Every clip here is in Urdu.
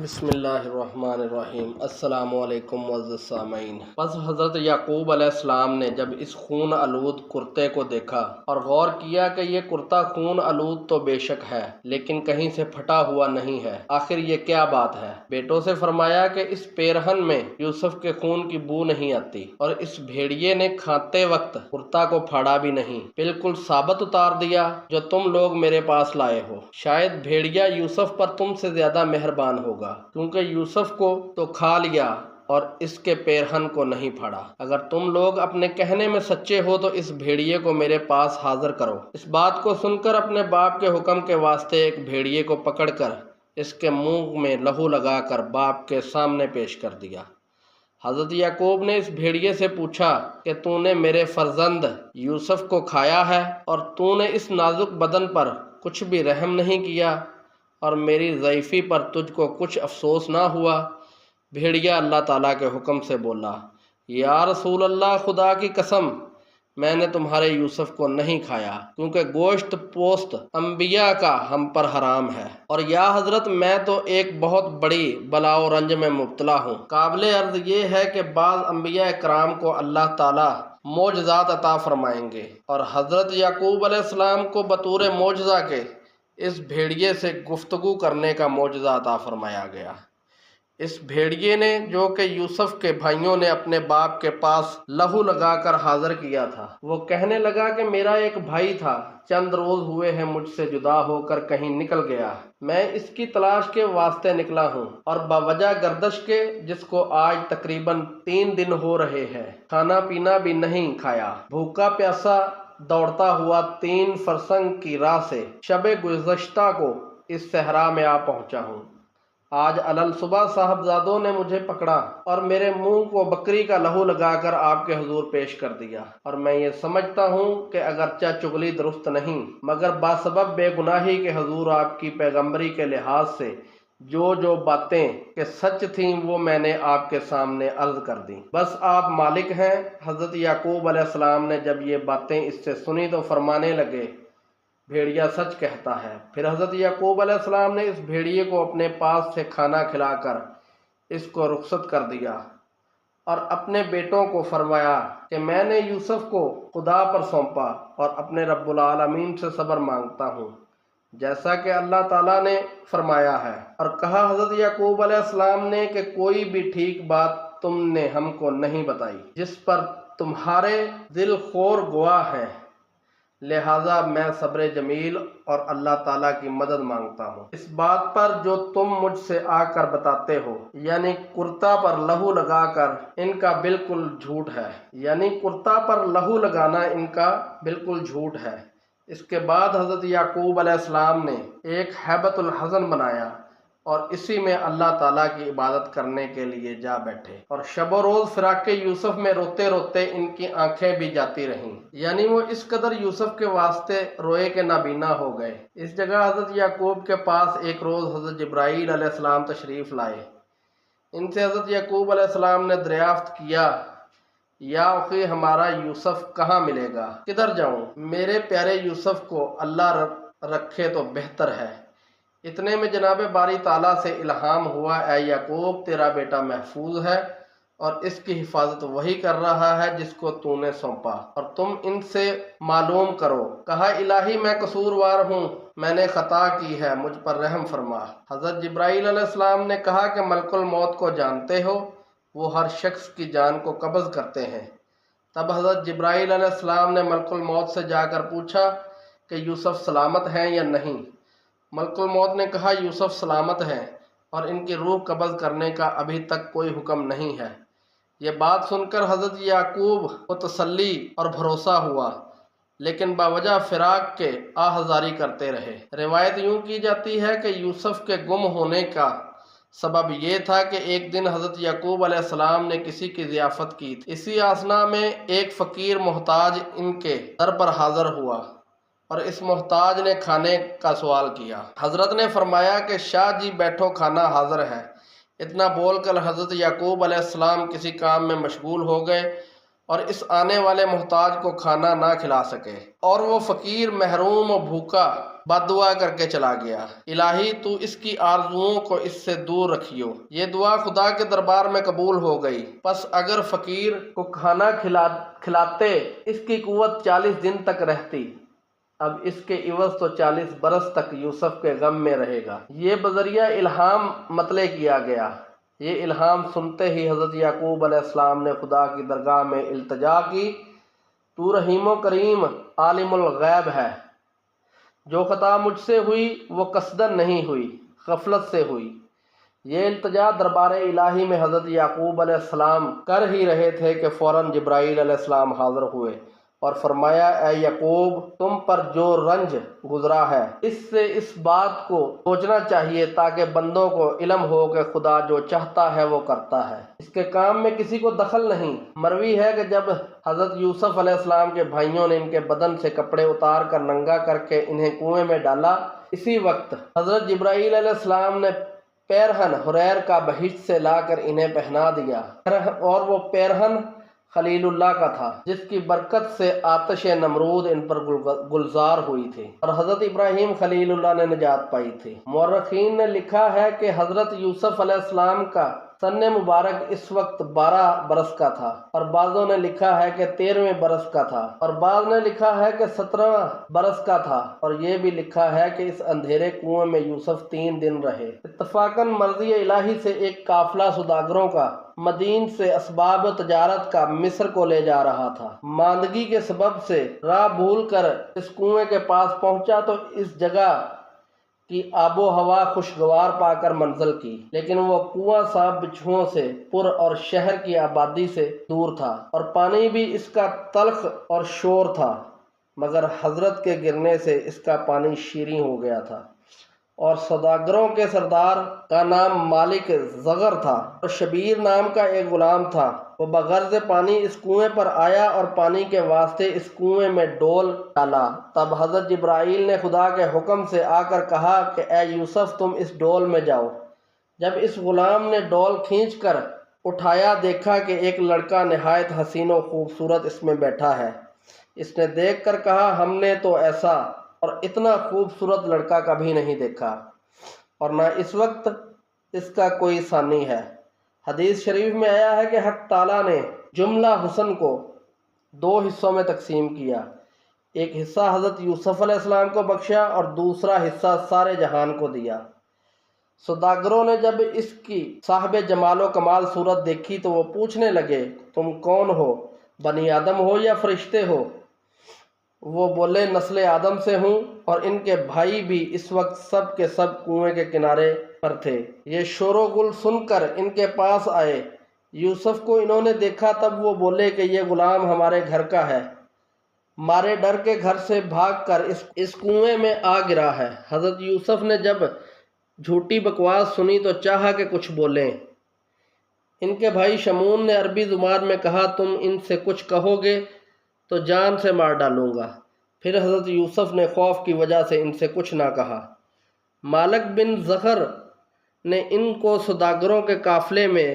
بسم اللہ الرحمن الرحیم۔ السلام علیکم معزز سامعین۔ پس حضرت یعقوب علیہ السلام نے جب اس خون آلود کرتے کو دیکھا اور غور کیا کہ یہ کرتا خون آلود تو بے شک ہے، لیکن کہیں سے پھٹا ہوا نہیں ہے، آخر یہ کیا بات ہے؟ بیٹوں سے فرمایا کہ اس پیرہن میں یوسف کے خون کی بو نہیں آتی، اور اس بھیڑیے نے کھاتے وقت کرتا کو پھاڑا بھی نہیں، بالکل ثابت اتار دیا جو تم لوگ میرے پاس لائے ہو۔ شاید بھیڑیا یوسف پر تم سے زیادہ مہربان ہوگا، کیونکہ یوسف کو تو کھا لیا اور اس کے پیرہن کو نہیں پھاڑا۔ اگر تم لوگ اپنے کہنے میں سچے ہو تو اس بھیڑیے کو میرے پاس حاضر کرو۔ اس بات کو سن کر اپنے باپ کے حکم کے واسطے ایک بھیڑیے کو پکڑ کر اس کے منہ میں لہو لگا کر باپ کے سامنے پیش کر دیا۔ حضرت یعقوب نے اس بھیڑیے سے پوچھا کہ تو نے میرے فرزند یوسف کو کھایا ہے، اور تو نے اس نازک بدن پر کچھ بھی رحم نہیں کیا، اور میری ضعیفی پر تجھ کو کچھ افسوس نہ ہوا؟ بھیڑیا اللہ تعالیٰ کے حکم سے بولا، یا رسول اللہ، خدا کی قسم، میں نے تمہارے یوسف کو نہیں کھایا، کیونکہ گوشت پوست انبیاء کا ہم پر حرام ہے، اور یا حضرت میں تو ایک بہت بڑی بلا و رنج میں مبتلا ہوں۔ قابل عرض یہ ہے کہ بعض انبیاء کرام کو اللہ تعالیٰ معجزات عطا فرمائیں گے، اور حضرت یعقوب علیہ السلام کو بطور معجزہ کے اس بھیڑیے سے گفتگو کرنے کا معجزہ عطا فرمایا گیا۔ اس بھیڑیے نے، جو کہ یوسف کے بھائیوں نے اپنے باپ کے پاس لہو لگا کر حاضر کیا تھا، وہ کہنے لگا کہ میرا ایک بھائی تھا، چند روز ہوئے ہیں مجھ سے جدا ہو کر کہیں نکل گیا، میں اس کی تلاش کے واسطے نکلا ہوں، اور باوجہ گردش کے، جس کو آج تقریباً 3 دن ہو رہے ہیں، کھانا پینا بھی نہیں کھایا، بھوکا پیاسا دوڑتا ہوا 3 فرسنگ کی راہ سے شب گزشتہ کو اس صحرا میں آ پہنچا ہوں۔ آج علل صبح صاحبزادوں نے مجھے پکڑا اور میرے منہ کو بکری کا لہو لگا کر آپ کے حضور پیش کر دیا، اور میں یہ سمجھتا ہوں کہ اگرچہ چغلی درست نہیں، مگر باسبب بے گناہی کے حضور آپ کی پیغمبری کے لحاظ سے جو باتیں کہ سچ تھیں وہ میں نے آپ کے سامنے عرض کر دیں۔ بس آپ مالک ہیں۔ حضرت یعقوب علیہ السلام نے جب یہ باتیں اس سے سنی تو فرمانے لگے، بھیڑیا سچ کہتا ہے۔ پھر حضرت یعقوب علیہ السلام نے اس بھیڑیے کو اپنے پاس سے کھانا کھلا کر اس کو رخصت کر دیا، اور اپنے بیٹوں کو فرمایا کہ میں نے یوسف کو خدا پر سونپا اور اپنے رب العالمین سے صبر مانگتا ہوں، جیسا کہ اللہ تعالیٰ نے فرمایا ہے۔ اور کہا حضرت یعقوب علیہ السلام نے کہ کوئی بھی ٹھیک بات تم نے ہم کو نہیں بتائی جس پر تمہارے دل خور گواہ ہیں، لہٰذا میں صبر جمیل اور اللہ تعالیٰ کی مدد مانگتا ہوں۔ اس بات پر جو تم مجھ سے آ کر بتاتے ہو، یعنی کرتا پر لہو لگا کر، ان کا بالکل جھوٹ ہے، یعنی کرتا پر لہو لگانا ان کا بالکل جھوٹ ہے۔ اس کے بعد حضرت یعقوب علیہ السلام نے ایک ہیبت الحزن بنایا اور اسی میں اللہ تعالیٰ کی عبادت کرنے کے لیے جا بیٹھے، اور شب و روز فراق یوسف میں روتے روتے ان کی آنکھیں بھی جاتی رہیں، یعنی وہ اس قدر یوسف کے واسطے روئے کہ نابینا ہو گئے۔ اس جگہ حضرت یعقوب کے پاس ایک روز حضرت جبرائیل علیہ السلام تشریف لائے۔ ان سے حضرت یعقوب علیہ السلام نے دریافت کیا، یا اخی، ہمارا یوسف کہاں ملے گا؟ کدھر جاؤں؟ میرے پیارے یوسف کو اللہ رکھے تو بہتر ہے۔ اتنے میں جناب باری تعالیٰ سے الہام ہوا، اے یعقوب، تیرا بیٹا محفوظ ہے اور اس کی حفاظت وہی کر رہا ہے جس کو تو نے سونپا، اور تم ان سے معلوم کرو۔ کہا، الہی، میں قصوروار ہوں، میں نے خطا کی ہے، مجھ پر رحم فرما۔ حضرت جبرائیل علیہ السلام نے کہا کہ ملک الموت کو جانتے ہو، وہ ہر شخص کی جان کو قبض کرتے ہیں۔ تب حضرت جبرائیل علیہ السلام نے ملک الموت سے جا کر پوچھا کہ یوسف سلامت ہیں یا نہیں؟ ملک الموت نے کہا، یوسف سلامت ہیں، اور ان کی روح قبض کرنے کا ابھی تک کوئی حکم نہیں ہے۔ یہ بات سن کر حضرت یعقوب کو تسلی اور بھروسہ ہوا، لیکن باوجہ فراق کے آہذاری کرتے رہے۔ روایت یوں کی جاتی ہے کہ یوسف کے گم ہونے کا سبب یہ تھا کہ ایک دن حضرت یعقوب علیہ السلام نے کسی کی ضیافت کی تھی۔ اسی اثنا میں ایک فقیر محتاج ان کے در پر حاضر ہوا، اور اس محتاج نے کھانے کا سوال کیا۔ حضرت نے فرمایا کہ شاہ جی بیٹھو، کھانا حاضر ہے۔ اتنا بول کر حضرت یعقوب علیہ السلام کسی کام میں مشغول ہو گئے اور اس آنے والے محتاج کو کھانا نہ کھلا سکے، اور وہ فقیر محروم و بھوکا بد دعا کر کے چلا گیا، الہی تو اس کی آرزوؤں کو اس سے دور رکھیو۔ یہ دعا خدا کے دربار میں قبول ہو گئی۔ پس اگر فقیر کو کھانا کھلاتے اس کی قوت 40 دن تک رہتی، اب اس کے عوض تو 40 برس تک یوسف کے غم میں رہے گا۔ یہ بذریعہ الہام مطلع کیا گیا۔ یہ الہام سنتے ہی حضرت یعقوب علیہ السلام نے خدا کی درگاہ میں التجا کی، تو رحیم و کریم عالم الغیب ہے، جو خطا مجھ سے ہوئی وہ قصدن نہیں ہوئی، غفلت سے ہوئی۔ یہ التجا دربار الہی میں حضرت یعقوب علیہ السلام کر ہی رہے تھے کہ فوراً جبرائیل علیہ السلام حاضر ہوئے اور فرمایا، اے یعقوب، تم پر جو رنج گزرا ہے اس سے اس بات کو سوچنا چاہیے تاکہ بندوں کو علم ہو کہ خدا جو چاہتا ہے وہ کرتا ہے، اس کے کام میں کسی کو دخل نہیں۔ مروی ہے کہ جب حضرت یوسف علیہ السلام کے بھائیوں نے ان کے بدن سے کپڑے اتار کر ننگا کر کے انہیں کنویں میں ڈالا، اسی وقت حضرت جبرائیل علیہ السلام نے پیرہن حریر کا بہشت سے لا کر انہیں پہنا دیا، اور وہ پیرہن خلیل اللہ کا تھا، جس کی برکت سے آتش نمرود ان پر گلزار ہوئی تھی اور حضرت ابراہیم خلیل اللہ نے نجات پائی تھی۔ مورخین نے لکھا ہے کہ حضرت یوسف علیہ السلام کا سن مبارک اس وقت 12 برس کا تھا، اور بعضوں نے لکھا ہے کہ 13ویں برس کا تھا، اور بعض نے لکھا ہے کہ 17واں برس کا تھا، اور یہ بھی لکھا ہے کہ اس اندھیرے کنویں میں یوسف 3 دن رہے۔ اتفاقاً مرضی الہی سے ایک قافلہ سوداگروں کا مدین سے اسباب تجارت کا مصر کو لے جا رہا تھا۔ ماندگی کے سبب سے راہ بھول کر اس کنویں کے پاس پہنچا تو اس جگہ کی آب و ہوا خوشگوار پا کر منزل کی، لیکن وہ کنواں صاحب بچھوؤں سے پر اور شہر کی آبادی سے دور تھا، اور پانی بھی اس کا تلخ اور شور تھا، مگر حضرت کے گرنے سے اس کا پانی شیریں ہو گیا تھا۔ اور سوداگروں کے سردار کا نام مالک زغر تھا، اور شبیر نام کا ایک غلام تھا۔ وہ بغرض پانی اس کنویں پر آیا اور پانی کے واسطے اس کنویں میں ڈول ڈالا۔ تب حضرت جبرائیل نے خدا کے حکم سے آ کر کہا کہ اے یوسف، تم اس ڈول میں جاؤ۔ جب اس غلام نے ڈول کھینچ کر اٹھایا، دیکھا کہ ایک لڑکا نہایت حسین و خوبصورت اس میں بیٹھا ہے۔ اس نے دیکھ کر کہا، ہم نے تو ایسا اور اتنا خوبصورت لڑکا کبھی نہیں دیکھا، اور نہ اس وقت اس کا کوئی ثانی ہے۔ حدیث شریف میں آیا ہے کہ حق تعالیٰ نے جملہ حسن کو 2 حصوں میں تقسیم کیا، ایک حصہ حضرت یوسف علیہ السلام کو بخشا اور دوسرا حصہ سارے جہان کو دیا۔ سوداگروں نے جب اس کی صاحب جمال و کمال صورت دیکھی تو وہ پوچھنے لگے، تم کون ہو؟ بنی آدم ہو یا فرشتے ہو؟ وہ بولے، نسل آدم سے ہوں، اور ان کے بھائی بھی اس وقت سب کے سب کنویں کے کنارے پر تھے۔ یہ شور و گل سن کر ان کے پاس آئے۔ یوسف کو انہوں نے دیکھا، تب وہ بولے کہ یہ غلام ہمارے گھر کا ہے، مارے ڈر کے گھر سے بھاگ کر اس کنویں میں آ گرا ہے۔ حضرت یوسف نے جب جھوٹی بکواس سنی تو چاہا کہ کچھ بولیں۔ ان کے بھائی شمون نے عربی زبان میں کہا، تم ان سے کچھ کہو گے تو جان سے مار ڈالوں گا۔ پھر حضرت یوسف نے خوف کی وجہ سے ان سے کچھ نہ کہا۔ مالک بن زغر نے ان کو سوداگروں کے قافلے میں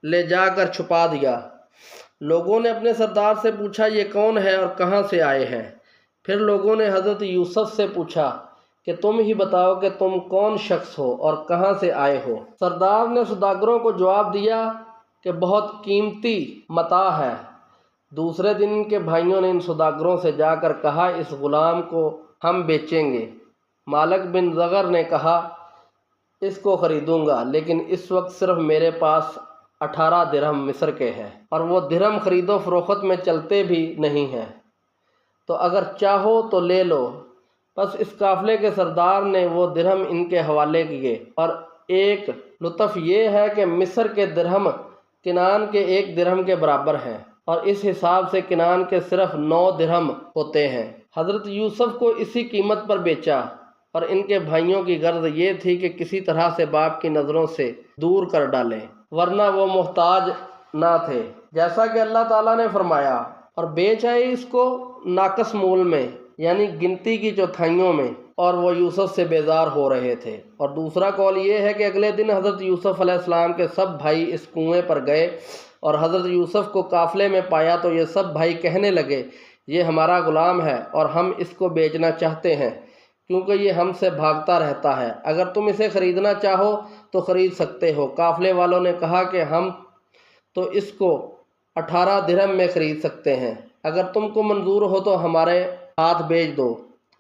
لے جا کر چھپا دیا۔ لوگوں نے اپنے سردار سے پوچھا، یہ کون ہے اور کہاں سے آئے ہیں؟ پھر لوگوں نے حضرت یوسف سے پوچھا کہ تم ہی بتاؤ کہ تم کون شخص ہو اور کہاں سے آئے ہو؟ سردار نے سوداگروں کو جواب دیا کہ بہت قیمتی متاع ہے۔ دوسرے دن ان کے بھائیوں نے ان سوداگروں سے جا کر کہا، اس غلام کو ہم بیچیں گے۔ مالک بن زغر نے کہا، اس کو خریدوں گا، لیکن اس وقت صرف میرے پاس 18 درہم مصر کے ہیں، اور وہ درہم خرید و فروخت میں چلتے بھی نہیں ہیں، تو اگر چاہو تو لے لو۔ بس اس قافلے کے سردار نے وہ درہم ان کے حوالے کیے، اور ایک لطف یہ ہے کہ مصر کے درہم کنعان کے 1 درہم کے برابر ہیں، اور اس حساب سے کنعان کے صرف 9 درہم ہوتے ہیں۔ حضرت یوسف کو اسی قیمت پر بیچا، اور ان کے بھائیوں کی غرض یہ تھی کہ کسی طرح سے باپ کی نظروں سے دور کر ڈالیں، ورنہ وہ محتاج نہ تھے، جیسا کہ اللہ تعالیٰ نے فرمایا، اور بیچ آئے اس کو ناقص مول میں، یعنی گنتی کی چوتھائیوں میں، اور وہ یوسف سے بیزار ہو رہے تھے۔ اور دوسرا قول یہ ہے کہ اگلے دن حضرت یوسف علیہ السلام کے سب بھائی اس کنویں پر گئے اور حضرت یوسف کو قافلے میں پایا تو یہ سب بھائی کہنے لگے، یہ ہمارا غلام ہے اور ہم اس کو بیچنا چاہتے ہیں، کیونکہ یہ ہم سے بھاگتا رہتا ہے، اگر تم اسے خریدنا چاہو تو خرید سکتے ہو۔ قافلے والوں نے کہا کہ ہم تو اس کو 18 درہم میں خرید سکتے ہیں، اگر تم کو منظور ہو تو ہمارے ہاتھ بھیج دو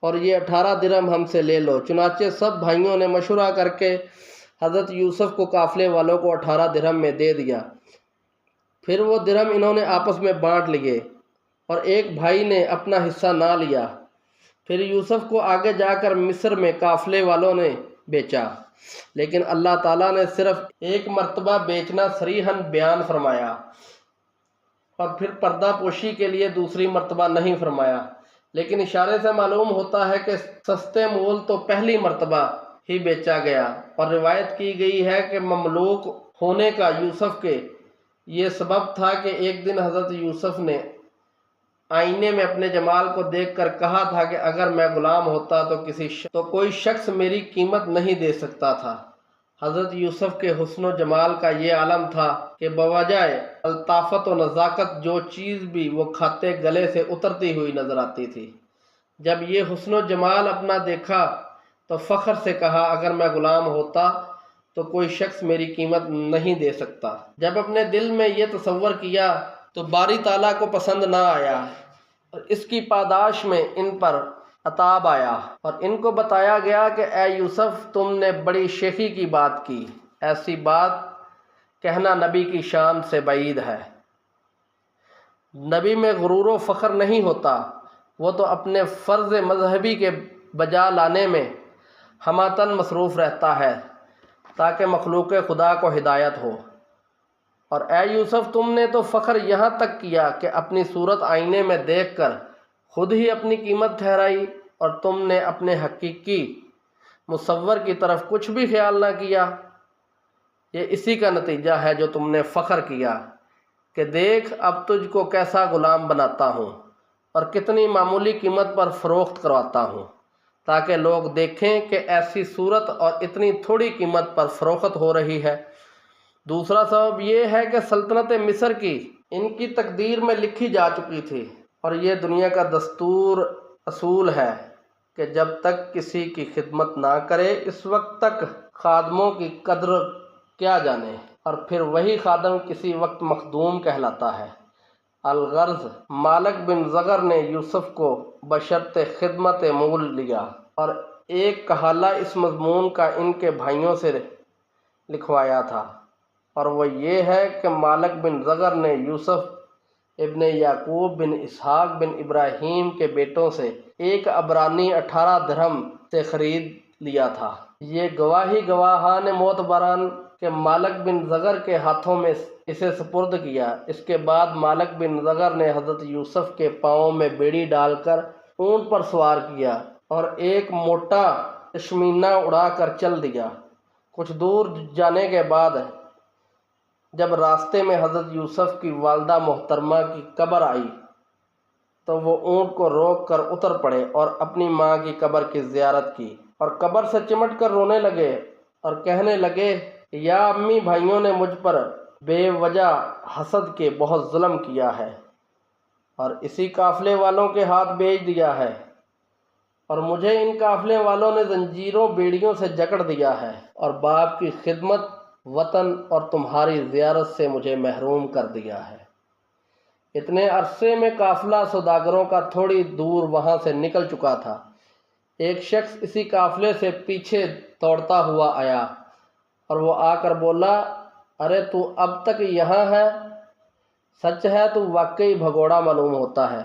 اور یہ 18 درہم ہم سے لے لو۔ چنانچہ سب بھائیوں نے مشورہ کر کے حضرت یوسف کو قافلے والوں کو 18 درہم میں دے دیا۔ پھر وہ درہم انہوں نے آپس میں بانٹ لیے اور ایک بھائی نے اپنا حصہ نہ لیا۔ پھر یوسف کو آگے جا کر مصر میں قافلے والوں نے بیچا، لیکن اللہ تعالیٰ نے صرف ایک مرتبہ بیچنا صریحاً بیان فرمایا اور پھر پردہ پوشی کے لیے دوسری مرتبہ نہیں فرمایا، لیکن اشارے سے معلوم ہوتا ہے کہ سستے مول تو پہلی مرتبہ ہی بیچا گیا، اور روایت کی گئی ہے کہ مملوک ہونے کا یوسف کے یہ سبب تھا کہ ایک دن حضرت یوسف نے آئینے میں اپنے جمال کو دیکھ کر کہا تھا کہ اگر میں غلام ہوتا تو کوئی شخص میری قیمت نہیں دے سکتا تھا۔ حضرت یوسف کے حسن و جمال کا یہ عالم تھا کہ بوجائے الطافت و نزاکت جو چیز بھی وہ کھاتے گلے سے اترتی ہوئی نظر آتی تھی۔ جب یہ حسن و جمال اپنا دیکھا تو فخر سے کہا اگر میں غلام ہوتا تو کوئی شخص میری قیمت نہیں دے سکتا۔ جب اپنے دل میں یہ تصور کیا تو باری تعالیٰ کو پسند نہ آیا اور اس کی پاداش میں ان پر عتاب آیا اور ان کو بتایا گیا کہ اے یوسف تم نے بڑی شیخی کی بات کی، ایسی بات کہنا نبی کی شان سے بعید ہے۔ نبی میں غرور و فخر نہیں ہوتا، وہ تو اپنے فرض مذہبی کے بجا لانے میں ہماتن مصروف رہتا ہے تاکہ مخلوق خدا کو ہدایت ہو۔ اور اے یوسف تم نے تو فخر یہاں تک کیا کہ اپنی صورت آئینے میں دیکھ کر خود ہی اپنی قیمت ٹھہرائی، اور تم نے اپنے حقیقی مصور کی طرف کچھ بھی خیال نہ کیا۔ یہ اسی کا نتیجہ ہے جو تم نے فخر کیا کہ دیکھ اب تجھ کو کیسا غلام بناتا ہوں اور کتنی معمولی قیمت پر فروخت کرواتا ہوں، تاکہ لوگ دیکھیں کہ ایسی صورت اور اتنی تھوڑی قیمت پر فروخت ہو رہی ہے۔ دوسرا سبب یہ ہے کہ سلطنت مصر کی ان کی تقدیر میں لکھی جا چکی تھی، اور یہ دنیا کا دستور اصول ہے کہ جب تک کسی کی خدمت نہ کرے اس وقت تک خادموں کی قدر کیا جانے، اور پھر وہی خادم کسی وقت مخدوم کہلاتا ہے۔ الغرض مالک بن زغر نے یوسف کو بشرط خدمت مول لیا، اور ایک کہالہ اس مضمون کا ان کے بھائیوں سے لکھوایا تھا، اور وہ یہ ہے کہ مالک بن زغر نے یوسف ابن یعقوب بن اسحاق بن ابراہیم کے بیٹوں سے ایک عبرانی 18 درہم سے خرید لیا تھا۔ یہ گواہان معتبران کہ مالک بن زغر کے ہاتھوں میں اسے سپرد کیا۔ اس کے بعد مالک بن زغر نے حضرت یوسف کے پاؤں میں بیڑی ڈال کر اونٹ پر سوار کیا اور ایک موٹا اشمینہ اڑا کر چل دیا۔ کچھ دور جانے کے بعد جب راستے میں حضرت یوسف کی والدہ محترمہ کی قبر آئی تو وہ اونٹ کو روک کر اتر پڑے اور اپنی ماں کی قبر کی زیارت کی، اور قبر سے چمٹ کر رونے لگے اور کہنے لگے یا امی، بھائیوں نے مجھ پر بے وجہ حسد کے بہت ظلم کیا ہے اور اسی قافلے والوں کے ہاتھ بیچ دیا ہے، اور مجھے ان قافلے والوں نے زنجیروں بیڑیوں سے جکڑ دیا ہے اور باپ کی خدمت، وطن اور تمہاری زیارت سے مجھے محروم کر دیا ہے۔ اتنے عرصے میں قافلہ سوداگروں کا تھوڑی دور وہاں سے نکل چکا تھا۔ ایک شخص اسی قافلے سے پیچھے دوڑتا ہوا آیا اور وہ آ کر بولا، ارے تو اب تک یہاں ہے؟ سچ ہے تو واقعی بھگوڑا معلوم ہوتا ہے۔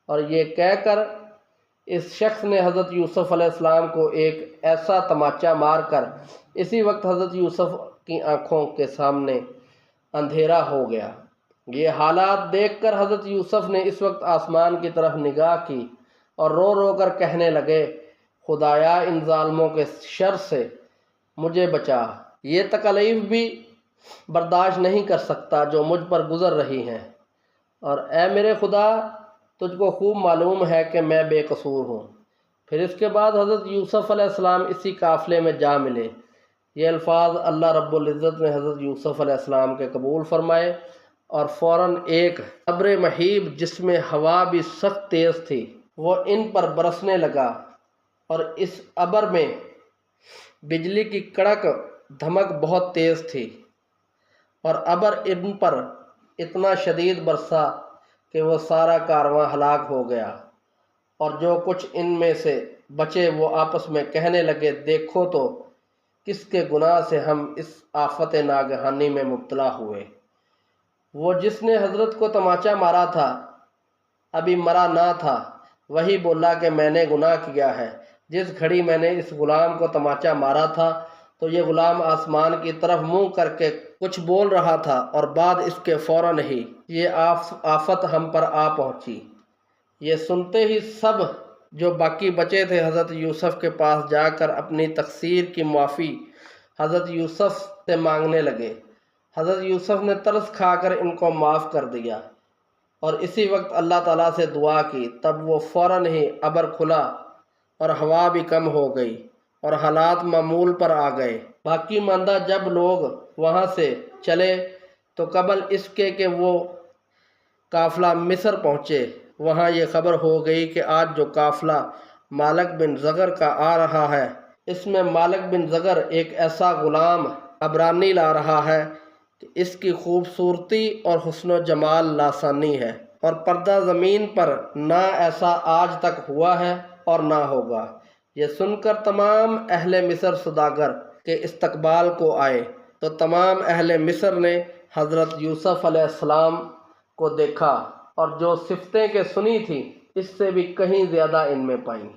اور یہ کہہ کر اس شخص نے حضرت یوسف علیہ السلام کو ایک ایسا تماچا مار کر اسی وقت حضرت یوسف کی آنکھوں کے سامنے اندھیرا ہو گیا۔ یہ حالات دیکھ کر حضرت یوسف نے اس وقت آسمان کی طرف نگاہ کی اور رو رو کر کہنے لگے، خدایا ان ظالموں کے شر سے مجھے بچا، یہ تکالیف بھی برداشت نہیں کر سکتا جو مجھ پر گزر رہی ہیں، اور اے میرے خدا تجھ کو خوب معلوم ہے کہ میں بے قصور ہوں۔ پھر اس کے بعد حضرت یوسف علیہ السلام اسی قافلے میں جا ملے۔ یہ الفاظ اللہ رب العزت نے حضرت یوسف علیہ السلام کے قبول فرمائے، اور فوراً ایک ابر مہیب جس میں ہوا بھی سخت تیز تھی وہ ان پر برسنے لگا، اور اس ابر میں بجلی کی کڑک دھمک بہت تیز تھی، اور ابر ان پر اتنا شدید برسا کہ وہ سارا کارواں ہلاک ہو گیا، اور جو کچھ ان میں سے بچے وہ آپس میں کہنے لگے، دیکھو تو کس کے گناہ سے ہم اس آفت ناگہانی میں مبتلا ہوئے۔ وہ جس نے حضرت کو تماچا مارا تھا ابھی مرا نہ تھا، وہی بولا کہ میں نے گناہ کیا ہے۔ جس گھڑی میں نے اس غلام کو تماچا مارا تھا تو یہ غلام آسمان کی طرف منہ کر کے کچھ بول رہا تھا، اور بعد اس کے فوراً ہی یہ آفت ہم پر آ پہنچی۔ یہ سنتے ہی سب جو باقی بچے تھے حضرت یوسف کے پاس جا کر اپنی تقصیر کی معافی حضرت یوسف سے مانگنے لگے۔ حضرت یوسف نے ترس کھا کر ان کو معاف کر دیا، اور اسی وقت اللہ تعالیٰ سے دعا کی، تب وہ فوراً ہی ابر کھلا اور ہوا بھی کم ہو گئی اور حالات معمول پر آ گئے۔ باقی ماندہ جب لوگ وہاں سے چلے تو قبل اس کے کہ وہ قافلہ مصر پہنچے، وہاں یہ خبر ہو گئی کہ آج جو قافلہ مالک بن زغر کا آ رہا ہے، اس میں مالک بن زغر ایک ایسا غلام عبرانی لا رہا ہے کہ اس کی خوبصورتی اور حسن و جمال لاسانی ہے، اور پردہ زمین پر نہ ایسا آج تک ہوا ہے اور نہ ہوگا۔ یہ سن کر تمام اہل مصر سوداگر کے استقبال کو آئے، تو تمام اہل مصر نے حضرت یوسف علیہ السلام کو دیکھا، اور جو صفتیں کہ سنی تھیں اس سے بھی کہیں زیادہ ان میں پائیں۔